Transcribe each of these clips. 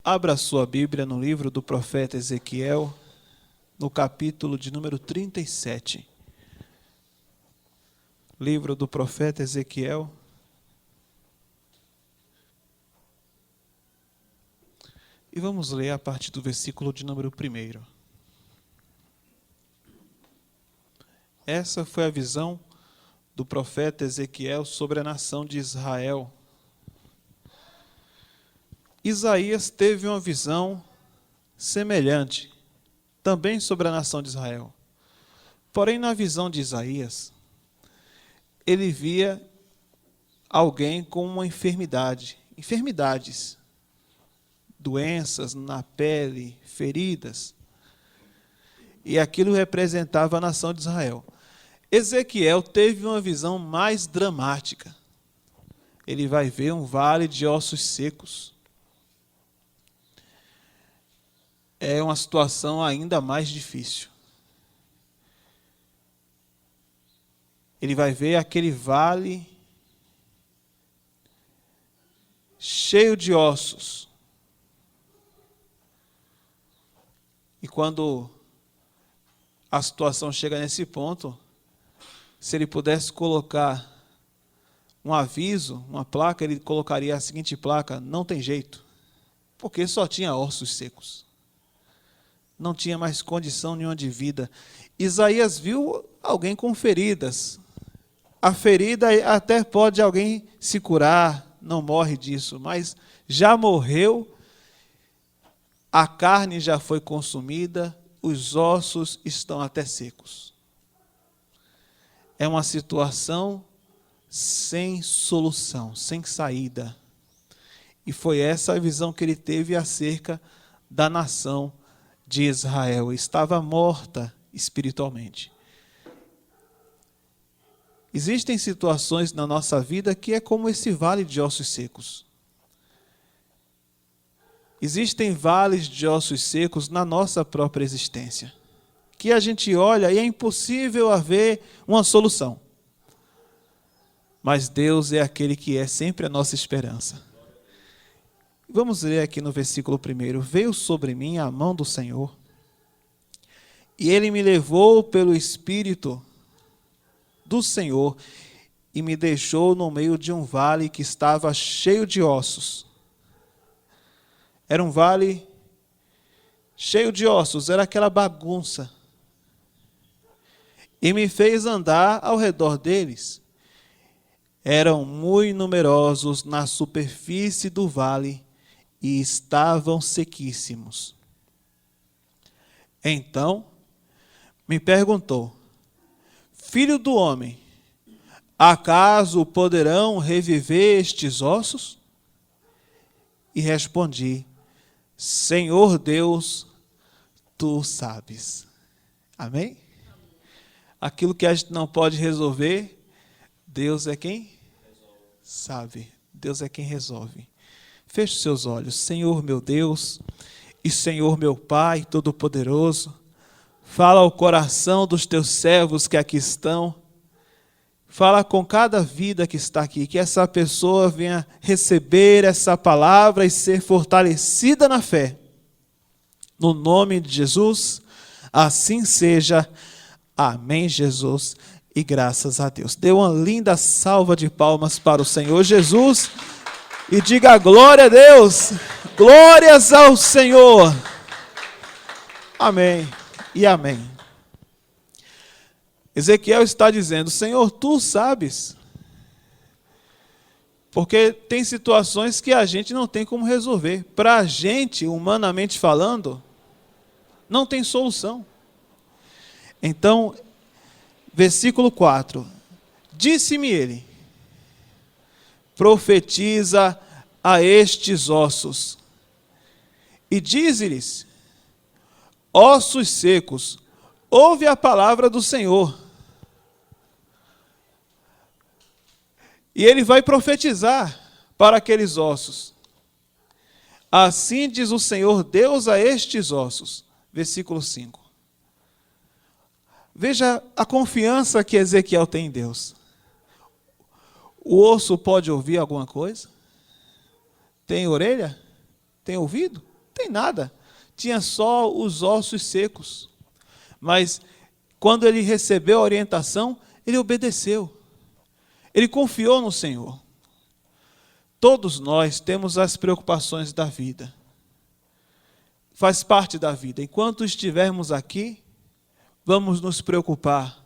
Abra sua Bíblia no livro do profeta Ezequiel, no capítulo de número 37. Livro do profeta Ezequiel. E vamos ler a partir do versículo de número 1. Essa foi a visão do profeta Ezequiel sobre a nação de Israel. Isaías teve uma visão semelhante, também sobre a nação de Israel. Porém, na visão de Isaías, ele via alguém com uma enfermidades, doenças na pele, feridas. E aquilo representava a nação de Israel. Ezequiel teve uma visão mais dramática. Ele vai ver um vale de ossos secos. É uma situação ainda mais difícil. Ele vai ver aquele vale cheio de ossos. E quando a situação chega nesse ponto, se ele pudesse colocar um aviso, uma placa, ele colocaria a seguinte placa: não tem jeito, porque só tinha ossos secos. Não tinha mais condição nenhuma de vida. Isaías viu alguém com feridas. A ferida até pode alguém se curar, não morre disso, mas já morreu, a carne já foi consumida, os ossos estão até secos. É uma situação sem solução, sem saída. E foi essa a visão que ele teve acerca da nação de Israel. Estava morta espiritualmente. Existem situações na nossa vida que é como esse vale de ossos secos. Existem vales de ossos secos na nossa própria existência, que a gente olha e é impossível haver uma solução. Mas Deus é aquele que é sempre a nossa esperança. Vamos ler aqui no versículo 1. Veio sobre mim a mão do Senhor, e Ele me levou pelo Espírito do Senhor, e me deixou no meio de um vale que estava cheio de ossos. Era um vale cheio de ossos, era aquela bagunça. E me fez andar ao redor deles. Eram muito numerosos na superfície do vale, e estavam sequíssimos. Então me perguntou: Filho do homem, acaso poderão reviver estes ossos? E respondi: Senhor Deus, tu sabes. Amém? Aquilo que a gente não pode resolver, Deus é quem sabe. Deus é quem resolve. Feche seus olhos. Senhor meu Deus e Senhor meu Pai Todo-Poderoso, fala ao coração dos teus servos que aqui estão. Fala com cada vida que está aqui, que essa pessoa venha receber essa palavra e ser fortalecida na fé. No nome de Jesus, assim seja. Amém, Jesus, e graças a Deus. Dê uma linda salva de palmas para o Senhor Jesus e diga glória a Deus, glórias ao Senhor. Amém e amém. Ezequiel está dizendo: Senhor, tu sabes. Porque tem situações que a gente não tem como resolver. Para a gente, humanamente falando, não tem solução. Então, versículo 4. Disse-me ele: profetiza a estes ossos, e dize-lhes: ossos secos, ouve a palavra do Senhor. E ele vai profetizar para aqueles ossos. Assim diz o Senhor Deus a estes ossos. Versículo 5. Veja a confiança que Ezequiel tem em Deus. O osso pode ouvir alguma coisa? Tem orelha? Tem ouvido? tem nada. Tinha só os ossos secos. Mas quando ele recebeu a orientação, ele obedeceu. Ele confiou no Senhor. Todos nós temos as preocupações da vida. Faz parte da vida. Enquanto estivermos aqui, vamos nos preocupar.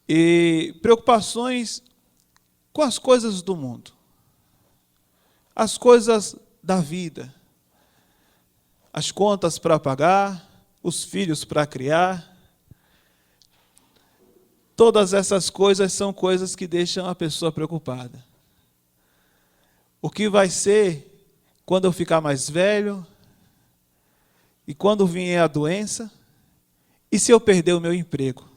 E preocupações com as coisas do mundo. As coisas da vida. As contas para pagar, os filhos para criar. Todas essas coisas são coisas que deixam a pessoa preocupada. O que vai ser quando eu ficar mais velho? E quando vier a doença? E se eu perder o meu emprego?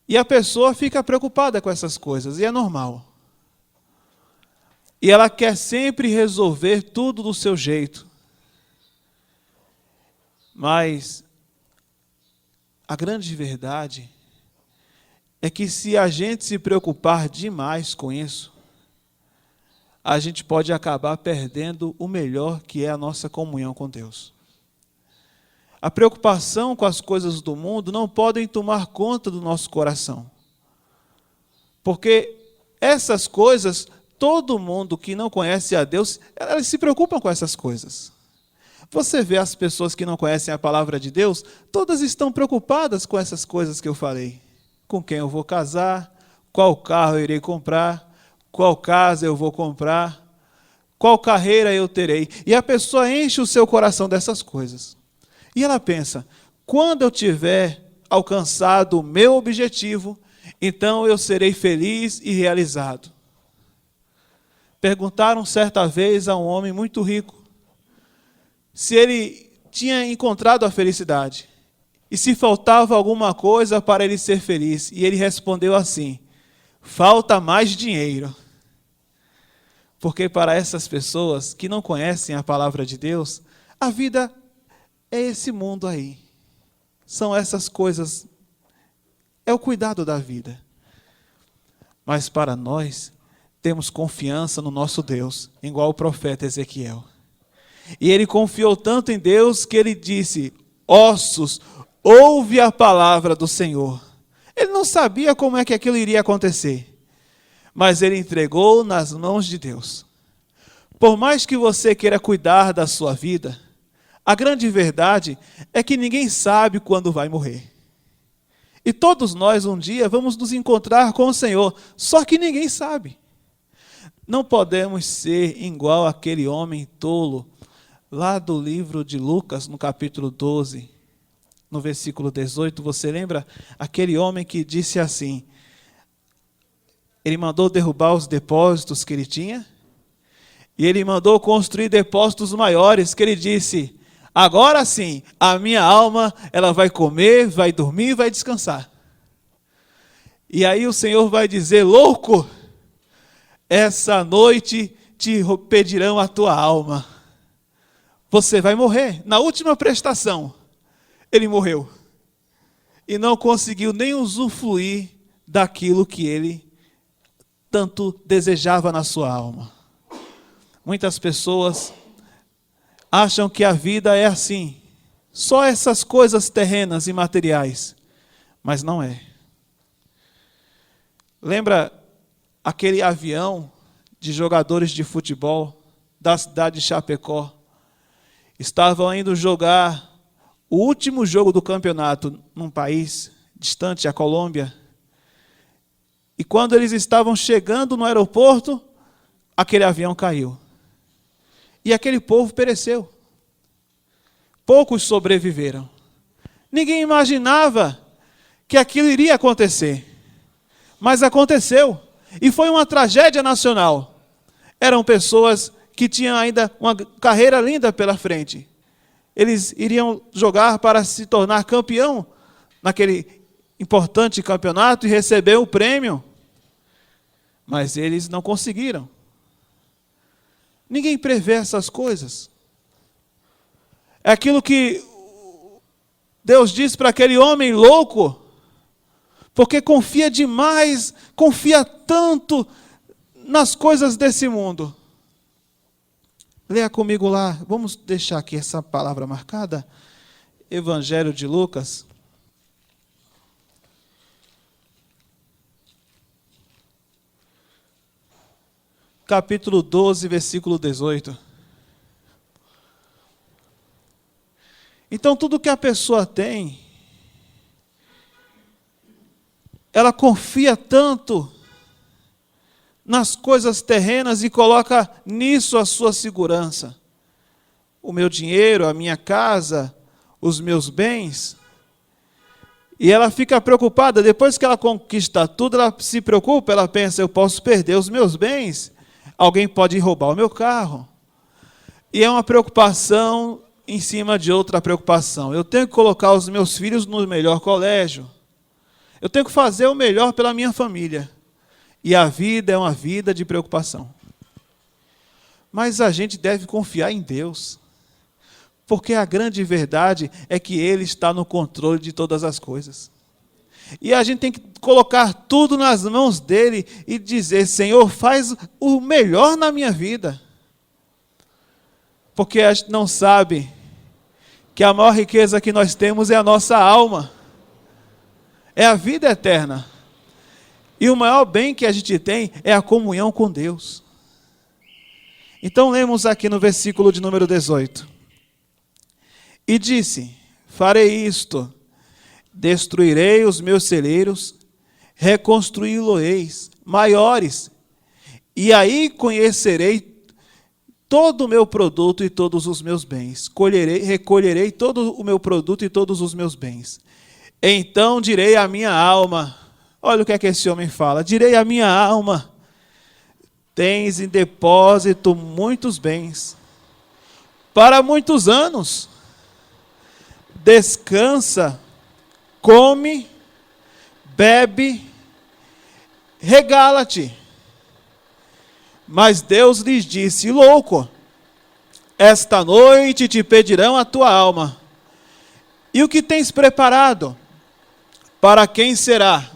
E a pessoa fica preocupada com essas coisas, e é normal. E ela quer sempre resolver tudo do seu jeito. Mas a grande verdade é que se a gente se preocupar demais com isso, a gente pode acabar perdendo o melhor, que é a nossa comunhão com Deus. A preocupação com as coisas do mundo não podem tomar conta do nosso coração. Porque essas coisas, todo mundo que não conhece a Deus, elas se preocupam com essas coisas. Você vê as pessoas que não conhecem a palavra de Deus, todas estão preocupadas com essas coisas que eu falei. Com quem eu vou casar, qual carro eu irei comprar, qual casa eu vou comprar, qual carreira eu terei. E a pessoa enche o seu coração dessas coisas. E ela pensa, quando eu tiver alcançado o meu objetivo, então eu serei feliz e realizado. Perguntaram certa vez a um homem muito rico se ele tinha encontrado a felicidade e se faltava alguma coisa para ele ser feliz. E ele respondeu assim: falta mais dinheiro. Porque para essas pessoas que não conhecem a palavra de Deus, a vida é esse mundo aí. São essas coisas, é o cuidado da vida. Mas para nós, temos confiança no nosso Deus, igual o profeta Ezequiel. E ele confiou tanto em Deus que ele disse: ossos, ouve a palavra do Senhor. Ele não sabia como é que aquilo iria acontecer, mas ele entregou nas mãos de Deus. Por mais que você queira cuidar da sua vida, a grande verdade é que ninguém sabe quando vai morrer. E todos nós um dia vamos nos encontrar com o Senhor, só que ninguém sabe. Não podemos ser igual aquele homem tolo, lá do livro de Lucas, no capítulo 12, no versículo 18, você lembra? Aquele homem que disse assim, ele mandou derrubar os depósitos que ele tinha, e ele mandou construir depósitos maiores, que ele disse: agora sim, a minha alma, ela vai comer, vai dormir, vai descansar. E aí o Senhor vai dizer: louco, essa noite te pedirão a tua alma. Você vai morrer. Na última prestação, ele morreu. E não conseguiu nem usufruir daquilo que ele tanto desejava na sua alma. Muitas pessoas acham que a vida é assim, só essas coisas terrenas e materiais, mas não é. Lembra aquele avião de jogadores de futebol da cidade de Chapecó? Estavam indo jogar o último jogo do campeonato num país distante, a Colômbia. E quando eles estavam chegando no aeroporto, aquele avião caiu. E aquele povo pereceu. Poucos sobreviveram. Ninguém imaginava que aquilo iria acontecer. Mas aconteceu. E foi uma tragédia nacional. Eram pessoas que tinham ainda uma carreira linda pela frente. Eles iriam jogar para se tornar campeão naquele importante campeonato e receber o prêmio. Mas eles não conseguiram. Ninguém prevê essas coisas. É aquilo que Deus diz para aquele homem louco, porque confia demais, confia tanto nas coisas desse mundo. Leia comigo lá, vamos deixar aqui essa palavra marcada. Evangelho de Lucas. Capítulo 12, versículo 18. Então, tudo que a pessoa tem, ela confia tanto nas coisas terrenas e coloca nisso a sua segurança. O meu dinheiro, a minha casa, os meus bens. E ela fica preocupada, depois que ela conquista tudo, ela se preocupa, ela pensa, eu posso perder os meus bens, alguém pode roubar o meu carro. E é uma preocupação em cima de outra preocupação. Eu tenho que colocar os meus filhos no melhor colégio. Eu tenho que fazer o melhor pela minha família. E a vida é uma vida de preocupação. Mas a gente deve confiar em Deus. Porque a grande verdade é que Ele está no controle de todas as coisas. E a gente tem que colocar tudo nas mãos dEle e dizer, Senhor, faz o melhor na minha vida. Porque a gente não sabe que a maior riqueza que nós temos é a nossa alma. É a vida eterna. E o maior bem que a gente tem é a comunhão com Deus. Então lemos aqui no versículo de número 18. E disse, farei isto, destruirei os meus celeiros, reconstruí-los-eis maiores, e aí conhecerei todo o meu produto e todos os meus bens. Recolherei todo o meu produto e todos os meus bens. Então direi à minha alma, olha o que é que esse homem fala, direi à minha alma, tens em depósito muitos bens, para muitos anos, descansa, come, bebe, regala-te. Mas Deus lhes disse, louco, esta noite te pedirão a tua alma. E o que tens preparado? Para quem será?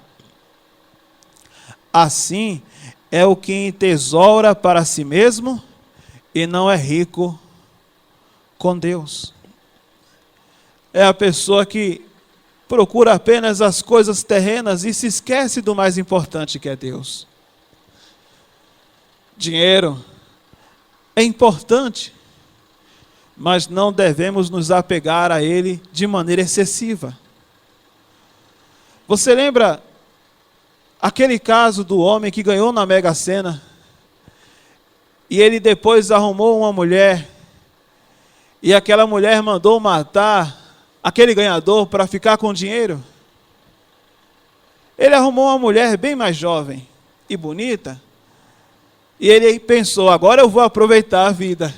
Assim é o que entesoura para si mesmo e não é rico com Deus. É a pessoa que procura apenas as coisas terrenas e se esquece do mais importante que é Deus. Dinheiro é importante, mas não devemos nos apegar a ele de maneira excessiva. Você lembra aquele caso do homem que ganhou na Mega Sena e ele depois arrumou uma mulher e aquela mulher mandou matar aquele ganhador para ficar com dinheiro? Ele arrumou uma mulher bem mais jovem e bonita, e ele pensou, agora eu vou aproveitar a vida.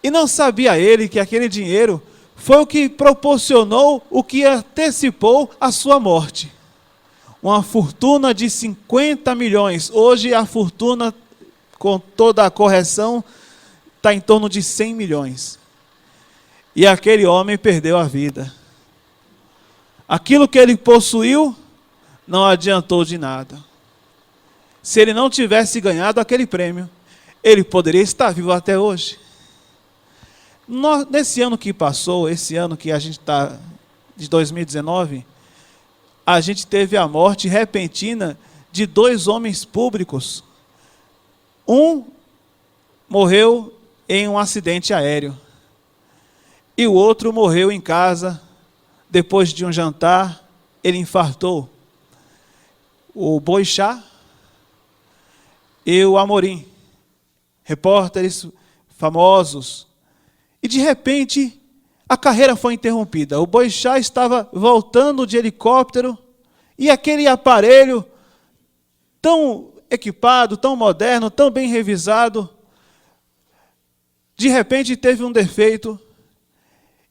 E não sabia ele que aquele dinheiro foi o que proporcionou, o que antecipou a sua morte. Uma fortuna de 50 milhões. Hoje a fortuna, com toda a correção, está em torno de 100 milhões. E aquele homem perdeu a vida. Aquilo que ele possuiu não adiantou de nada. Se ele não tivesse ganhado aquele prêmio, ele poderia estar vivo até hoje. Nesse ano que passou, esse ano que a gente está, de 2019, a gente teve a morte repentina de 2 homens públicos. Um morreu em um acidente aéreo. E o outro morreu em casa, depois de um jantar, ele infartou. O Boixá e o Amorim, repórteres famosos. E de repente, a carreira foi interrompida. O Boixá estava voltando de helicóptero e aquele aparelho tão equipado, tão moderno, tão bem revisado, de repente teve um defeito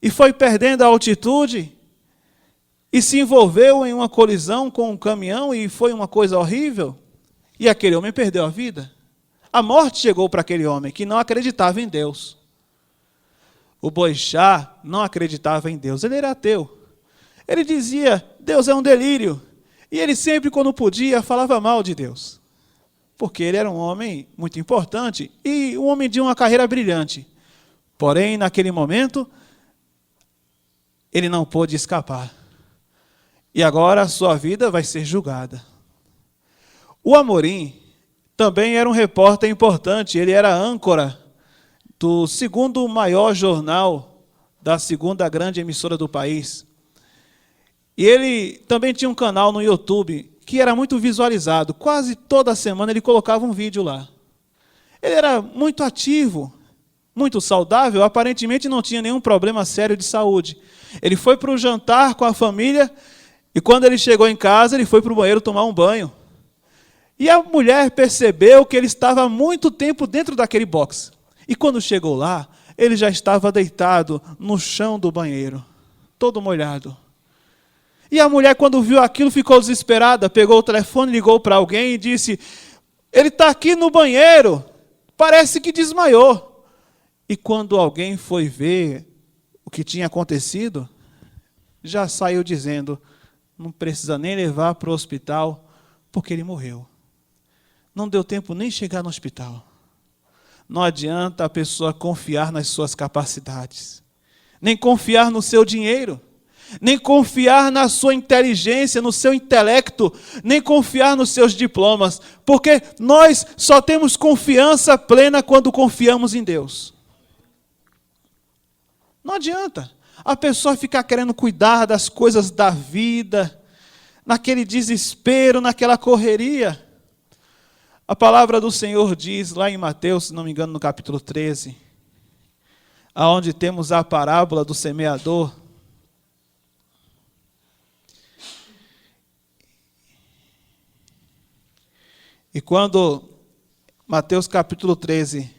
e foi perdendo a altitude e se envolveu em uma colisão com um caminhão e foi uma coisa horrível. E aquele homem perdeu a vida. A morte chegou para aquele homem que não acreditava em Deus. O Boixá não acreditava em Deus, ele era ateu. Ele dizia, Deus é um delírio. E ele sempre, quando podia, falava mal de Deus. porque ele era um homem muito importante e um homem de uma carreira brilhante. Porém, naquele momento, ele não pôde escapar. E agora a sua vida vai ser julgada. O Amorim também era um repórter importante, ele era âncora do segundo maior jornal da segunda grande emissora do país. E ele também tinha um canal no YouTube que era muito visualizado. Quase toda semana ele colocava um vídeo lá. Ele era muito ativo, muito saudável, aparentemente não tinha nenhum problema sério de saúde. Ele foi para o jantar com a família e quando ele chegou em casa, ele foi para o banheiro tomar um banho. E a mulher percebeu que ele estava há muito tempo dentro daquele box. E quando chegou lá, ele já estava deitado no chão do banheiro, todo molhado. E a mulher, quando viu aquilo, ficou desesperada, pegou o telefone, ligou para alguém e disse: ele está aqui no banheiro, parece que desmaiou. E quando alguém foi ver o que tinha acontecido, já saiu dizendo: não precisa nem levar para o hospital, porque ele morreu. Não deu tempo nem chegar no hospital. Não adianta a pessoa confiar nas suas capacidades, nem confiar no seu dinheiro, nem confiar na sua inteligência, no seu intelecto, nem confiar nos seus diplomas, porque nós só temos confiança plena quando confiamos em Deus. Não adianta a pessoa ficar querendo cuidar das coisas da vida, naquele desespero, naquela correria. A palavra do Senhor diz, lá em Mateus, se não me engano, no capítulo 13, aonde temos a parábola do semeador. E quando Mateus capítulo 13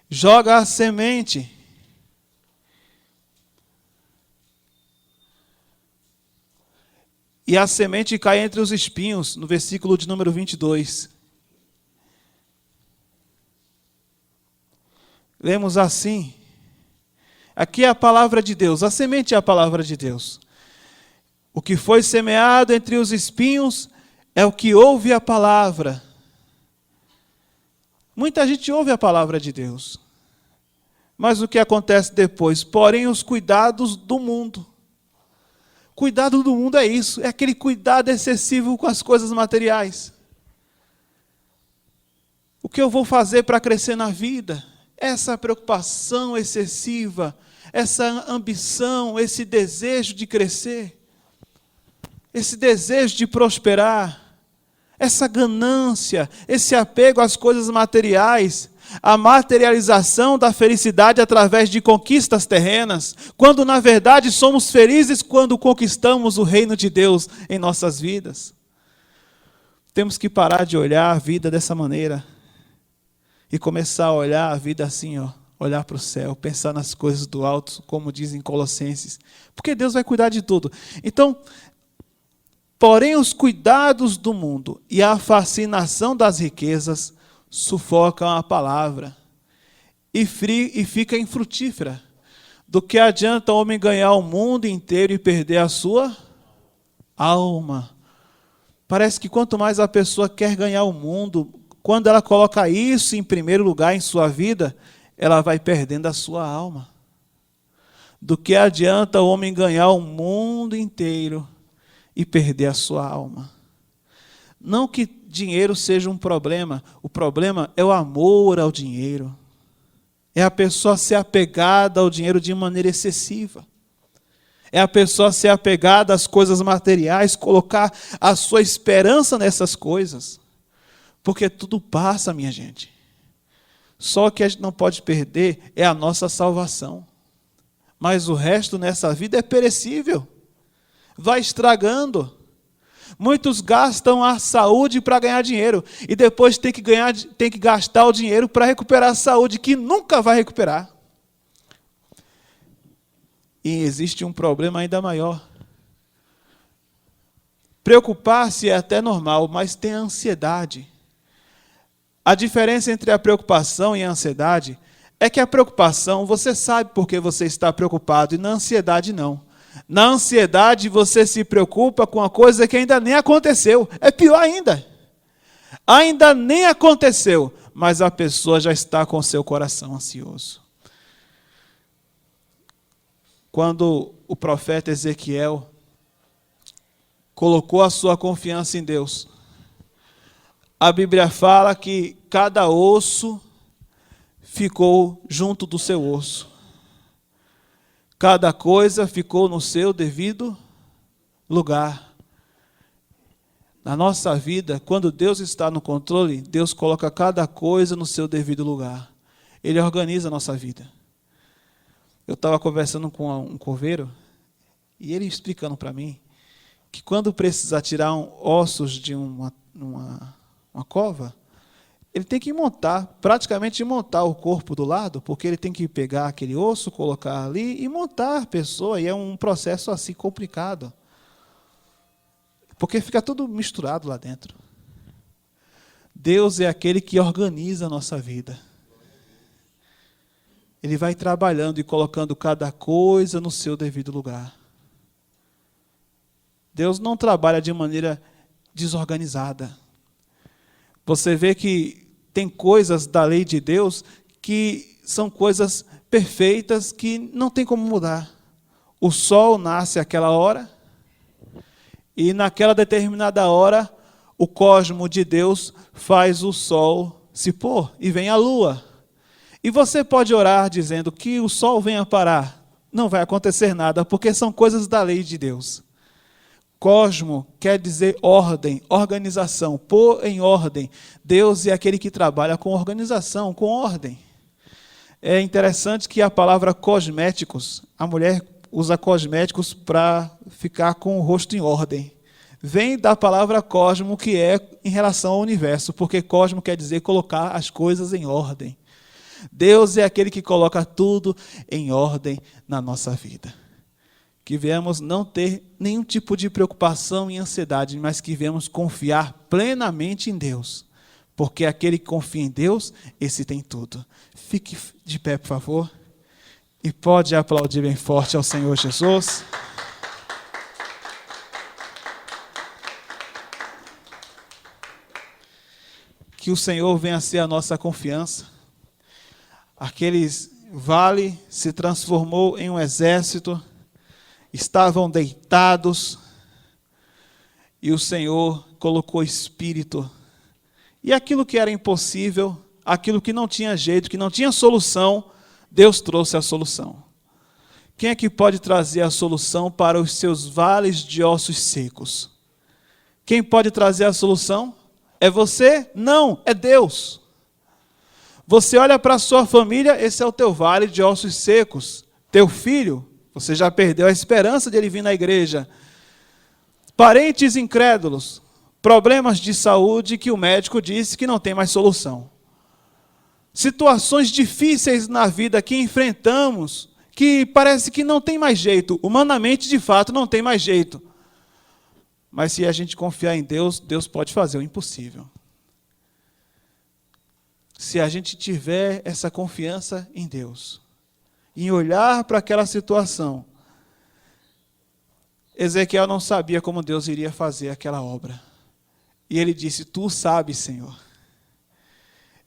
joga a semente, e a semente cai entre os espinhos, no versículo de número 22. Lemos assim, aqui é a palavra de Deus, a semente é a palavra de Deus. O que foi semeado entre os espinhos é o que ouve a palavra. Muita gente ouve a palavra de Deus, mas o que acontece depois? Porém, os cuidados do mundo. Cuidado do mundo é isso, é aquele cuidado excessivo com as coisas materiais. O que eu vou fazer para crescer na vida? Essa preocupação excessiva, essa ambição, esse desejo de crescer, esse desejo de prosperar, essa ganância, esse apego às coisas materiais, a materialização da felicidade através de conquistas terrenas, quando na verdade somos felizes quando conquistamos o reino de Deus em nossas vidas. Temos que parar de olhar a vida dessa maneira e começar a olhar a vida assim, olhar para o céu, pensar nas coisas do alto, como dizem Colossenses, porque Deus vai cuidar de tudo. Então, porém os cuidados do mundo e a fascinação das riquezas sufocam a palavra e fica infrutífera. Do que adianta o homem ganhar o mundo inteiro e perder a sua alma? Parece que quanto mais a pessoa quer ganhar o mundo, quando ela coloca isso em primeiro lugar em sua vida, ela vai perdendo a sua alma. Do que adianta o homem ganhar o mundo inteiro e perder a sua alma? Não que dinheiro seja um problema, o problema é o amor ao dinheiro. É a pessoa ser apegada ao dinheiro de maneira excessiva. É a pessoa ser apegada às coisas materiais, colocar a sua esperança nessas coisas. Porque tudo passa, minha gente. Só o que a gente não pode perder é a nossa salvação. Mas o resto nessa vida é perecível. Vai estragando. Muitos gastam a saúde para ganhar dinheiro. E depois tem que gastar o dinheiro para recuperar a saúde, que nunca vai recuperar. E existe um problema ainda maior. Preocupar-se é até normal, mas tem ansiedade. A diferença entre a preocupação e a ansiedade é que a preocupação, você sabe por que você está preocupado, e na ansiedade não. Na ansiedade você se preocupa com uma coisa que ainda nem aconteceu. É pior ainda. Ainda nem aconteceu, mas a pessoa já está com seu coração ansioso. Quando o profeta Ezequiel colocou a sua confiança em Deus, a Bíblia fala que cada osso ficou junto do seu osso. Cada coisa ficou no seu devido lugar. Na nossa vida, quando Deus está no controle, Deus coloca cada coisa no seu devido lugar. Ele organiza a nossa vida. Eu estava conversando com um coveiro, e ele explicando para mim que quando precisa tirar ossos de uma cova, ele tem que praticamente montar o corpo do lado, porque ele tem que pegar aquele osso, colocar ali e montar a pessoa, e é um processo assim complicado. Porque fica tudo misturado lá dentro. Deus é aquele que organiza a nossa vida. Ele vai trabalhando e colocando cada coisa no seu devido lugar. Deus não trabalha de maneira desorganizada. Você vê que tem coisas da lei de Deus que são coisas perfeitas que não tem como mudar. O sol nasce àquela hora, e naquela determinada hora, o cosmo de Deus faz o sol se pôr e vem a lua. E você pode orar dizendo que o sol venha parar. Não vai acontecer nada, porque são coisas da lei de Deus. Cosmo quer dizer ordem, organização, pôr em ordem. Deus é aquele que trabalha com organização, com ordem. É interessante que a palavra cosméticos, a mulher usa cosméticos para ficar com o rosto em ordem. Vem da palavra cosmo, que é em relação ao universo, porque cosmo quer dizer colocar as coisas em ordem. Deus é aquele que coloca tudo em ordem na nossa vida. Que venhamos não ter nenhum tipo de preocupação e ansiedade, mas que venhamos confiar plenamente em Deus. Porque aquele que confia em Deus, esse tem tudo. Fique de pé, por favor. E pode aplaudir bem forte ao Senhor Jesus. Que o Senhor venha a ser a nossa confiança. Aqueles vale se transformou em um exército. Estavam deitados e o Senhor colocou espírito. E aquilo que era impossível, aquilo que não tinha jeito, que não tinha solução, Deus trouxe a solução. Quem é que pode trazer a solução para os seus vales de ossos secos? Quem pode trazer a solução? É você? Não, é Deus. Você olha para a sua família, esse é o teu vale de ossos secos. Teu filho, você já perdeu a esperança de ele vir na igreja. Parentes incrédulos, problemas de saúde que o médico disse que não tem mais solução. Situações difíceis na vida que enfrentamos, que parece que não tem mais jeito. Humanamente, de fato, não tem mais jeito. Mas se a gente confiar em Deus, Deus pode fazer o impossível. Se a gente tiver essa confiança em Deus, em olhar para aquela situação, Ezequiel não sabia como Deus iria fazer aquela obra. E ele disse, tu sabes, Senhor.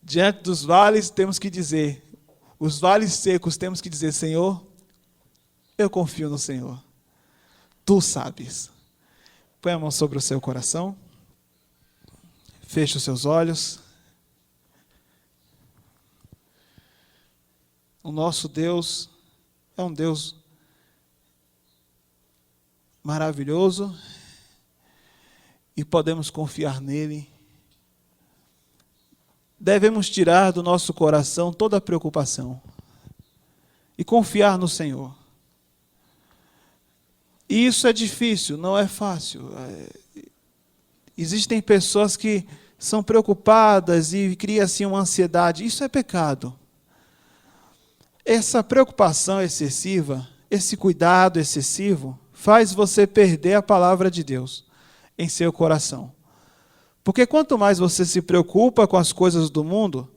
Diante dos vales temos que dizer, os vales secos temos que dizer, Senhor, eu confio no Senhor. Tu sabes. Põe a mão sobre o seu coração. Feche os seus olhos. O nosso Deus é um Deus maravilhoso e podemos confiar nele. Devemos tirar do nosso coração toda a preocupação e confiar no Senhor. E isso é difícil, não é fácil. Existem pessoas que são preocupadas e criam assim uma ansiedade. Isso é pecado. Essa preocupação excessiva, esse cuidado excessivo, faz você perder a palavra de Deus em seu coração. Porque quanto mais você se preocupa com as coisas do mundo,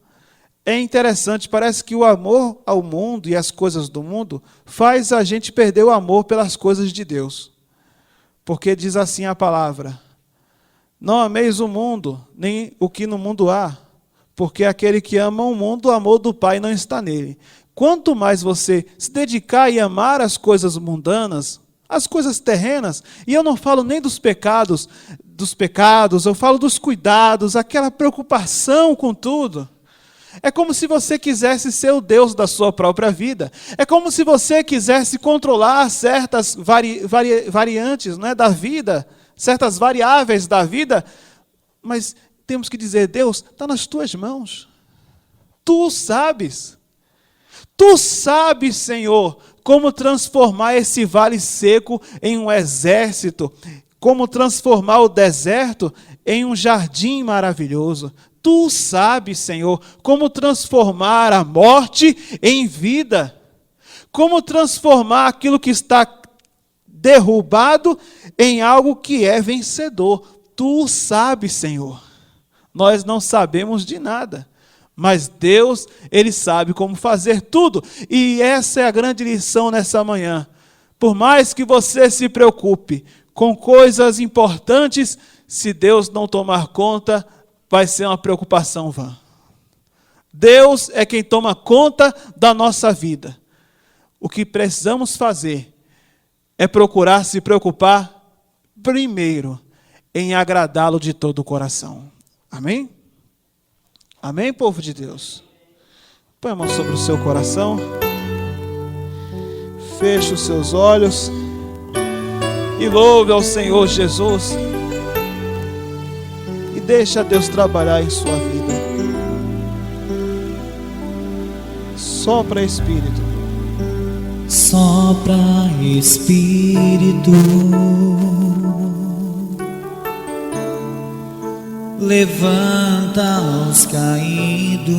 é interessante, parece que o amor ao mundo e às coisas do mundo faz a gente perder o amor pelas coisas de Deus. Porque diz assim a palavra, Não ameis o mundo, nem o que no mundo há, porque aquele que ama o mundo, o amor do Pai não está nele. Quanto mais você se dedicar e amar as coisas mundanas, as coisas terrenas, e eu não falo nem dos pecados, eu falo dos cuidados, aquela preocupação com tudo. É como se você quisesse ser o Deus da sua própria vida. É como se você quisesse controlar certas variantes, né, da vida, certas variáveis da vida, mas temos que dizer, Deus, está nas tuas mãos. Tu sabes, Senhor, como transformar esse vale seco em um exército, como transformar o deserto em um jardim maravilhoso. Tu sabes, Senhor, como transformar a morte em vida, como transformar aquilo que está derrubado em algo que é vencedor. Tu sabes, Senhor. Nós não sabemos de nada, mas Deus, Ele sabe como fazer tudo. E essa é a grande lição nessa manhã. Por mais que você se preocupe com coisas importantes, se Deus não tomar conta, vai ser uma preocupação vã. Deus é quem toma conta da nossa vida. O que precisamos fazer é procurar se preocupar primeiro em agradá-lo de todo o coração. Amém? Amém, povo de Deus? Põe a mão sobre o seu coração. Feche os seus olhos. E louve ao Senhor Jesus. E deixa Deus trabalhar em sua vida. Sopra, Espírito. Sopra, Espírito, levanta os caídos,